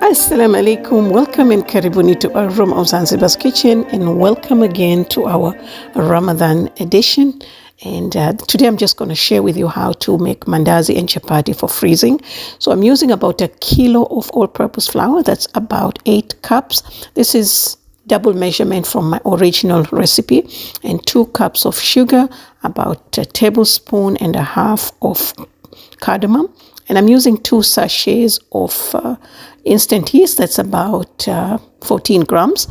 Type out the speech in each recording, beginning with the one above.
Assalamu alaikum, welcome and karibuni to our room of Zanzibar's kitchen, and welcome again to our Ramadan edition. And today I'm just going to share with you how to make Maandazi and Chapati for freezing. So I'm using about a kilo of all-purpose flour. That's about 8 cups. This is double measurement from my original recipe. And 2 cups of sugar, about a tablespoon and a half of cardamom. And I'm using 2 sachets of instant yeast. That's about 14 grams.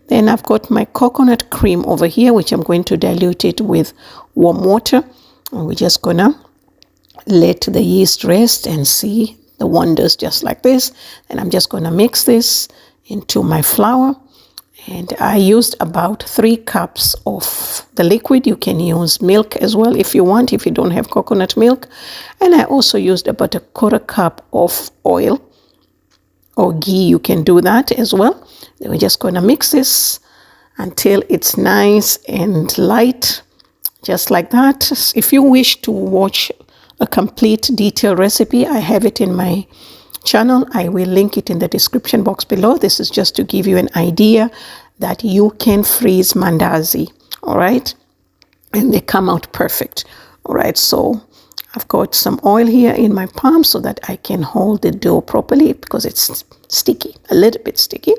Then I've got my coconut cream over here, which I'm going to dilute it with warm water. And we're just going to let the yeast rest and see the wonders just like this. And I'm just going to mix this into my flour. And I used about 3 cups of the liquid. You can use milk as well if you want, if you don't have coconut milk. And I also used about a 1/4 cup of oil or ghee. You can do that as well. Then we're just going to mix this until it's nice and light, just like that. If you wish to watch a complete detailed recipe, I have it in my channel. I will link it in the description box below. This is just to give you an idea that you can freeze Maandazi, all right? And they come out perfect, all right? So I've got some oil here in my palm so that I can hold the dough properly because it's sticky, a little bit sticky.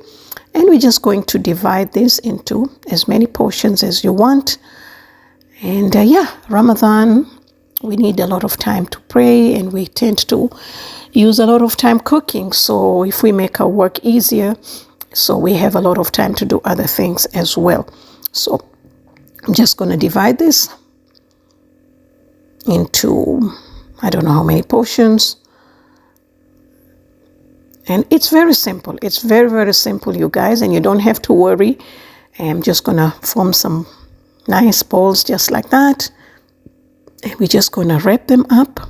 And we're just going to divide this into as many portions as you want. And Ramadan, we need a lot of time to pray, and we tend to use a lot of time cooking. So if we make our work easier, so we have a lot of time to do other things as well. So I'm just going to divide this into, I don't know how many portions. And it's very simple. It's very, very simple, you guys, and you don't have to worry. I'm just going to form some nice balls just like that. And we're just going to wrap them up.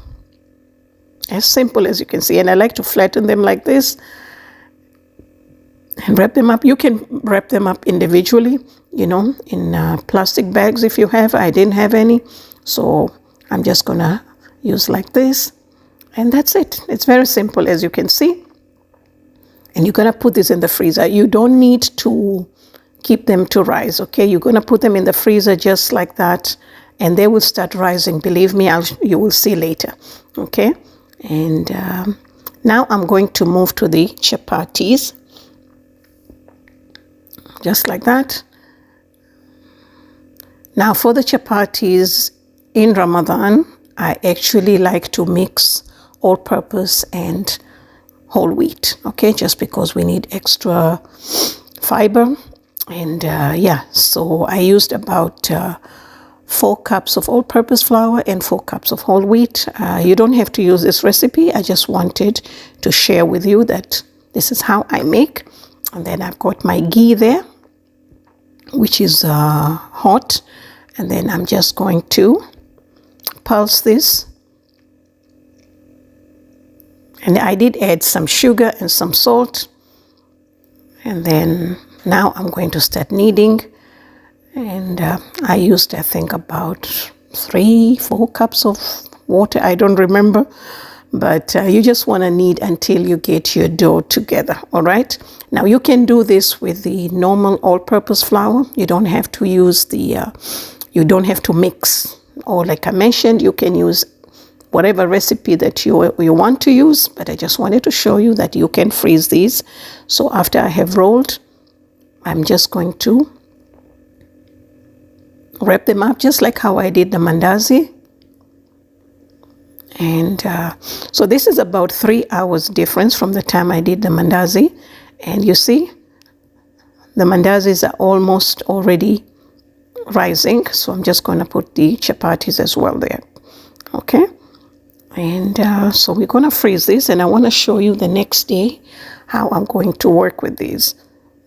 As simple as you can see. And I like to flatten them like this and wrap them up. You can wrap them up individually, you know, in plastic bags if you have. I didn't have any. So I'm just going to use like this. And that's it. It's very simple as you can see. And you're going to put this in the freezer. You don't need to keep them to rise, okay? You're going to put them in the freezer just like that. And they will start rising. Believe me, you will see later, okay? And now I'm going to move to the chapatis. Just like that. Now for the chapatis in Ramadan, I actually like to mix all-purpose and whole wheat, okay? Just because we need extra fiber. And so I used about 4 cups of all-purpose flour and 4 cups of whole wheat. You don't have to use this recipe. I just wanted to share with you that this is how I make. And then I've got my ghee there, which is hot. And then I'm just going to pulse this. And I did add some sugar and some salt. And then now I'm going to start kneading. And I used, I think, about 3-4 cups of water. I don't remember. But you just want to knead until you get your dough together, all right? Now, you can do this with the normal all-purpose flour. You don't have to use you don't have to mix. Or like I mentioned, you can use whatever recipe that you want to use. But I just wanted to show you that you can freeze these. So after I have rolled, I'm just going to wrap them up just like how I did the Maandazi. And so this is about 3 hours difference from the time I did the Maandazi. And you see, the Maandazis are almost already rising. So I'm just going to put the chapatis as well there. Okay. And so we're going to freeze this. And I want to show you the next day how I'm going to work with these.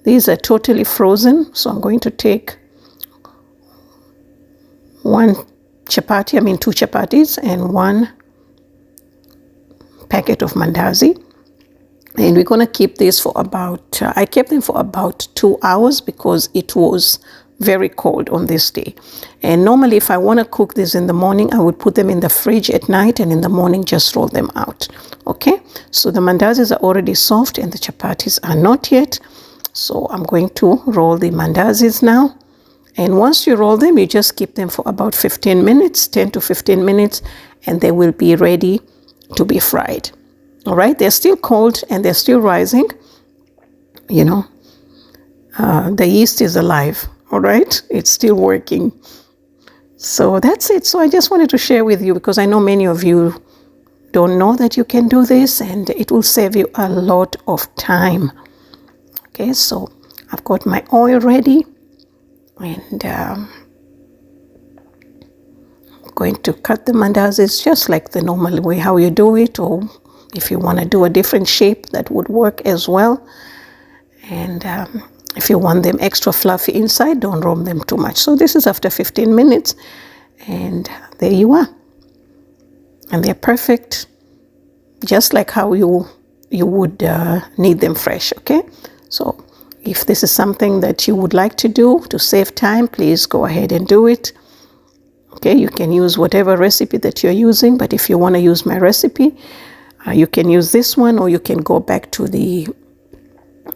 These are totally frozen. So I'm going to take 2 chapatis and 1 packet of Maandazi. And we're going to keep this for about, I kept them for about 2 hours because it was very cold on this day. And normally if I want to cook this in the morning, I would put them in the fridge at night, and in the morning just roll them out. Okay, so the mandazis are already soft and the chapatis are not yet. So I'm going to roll the mandazis now. And once you roll them, you just keep them for about 15 minutes, 10 to 15 minutes, and they will be ready to be fried. All right, they're still cold and they're still rising. You know, the yeast is alive. All right, it's still working. So that's it. So I just wanted to share with you, because I know many of you don't know that you can do this, and it will save you a lot of time. Okay, so I've got my oil ready, and I'm going to cut the mandazis just like the normal way how you do it, or if you want to do a different shape, that would work as well. And if you want them extra fluffy inside, don't roll them too much. So this is after 15 minutes, and there you are. And they're perfect, just like how you would need them fresh, okay? So if this is something that you would like to do to save time, please go ahead and do it. Okay, you can use whatever recipe that you're using, but if you want to use my recipe, you can use this one, or you can go back to the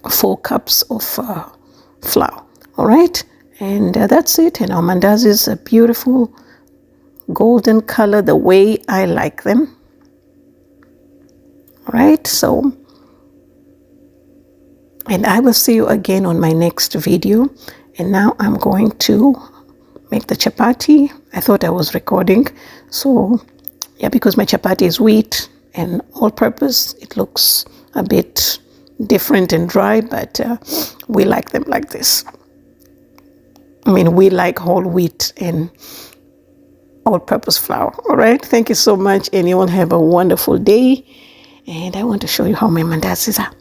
4 cups of flour. All right, and that's it. And our mandazis are beautiful golden color, the way I like them. All right, so, and I will see you again on my next video. And now I'm going to make the chapati. I thought I was recording, so yeah, because my chapati is wheat and all-purpose, it looks a bit different and dry, but we like them like this. I mean, we like whole wheat and all-purpose flour. All right, thank you so much, and you all have a wonderful day. And I want to show you how my mandazis are,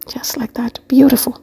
just like that, beautiful.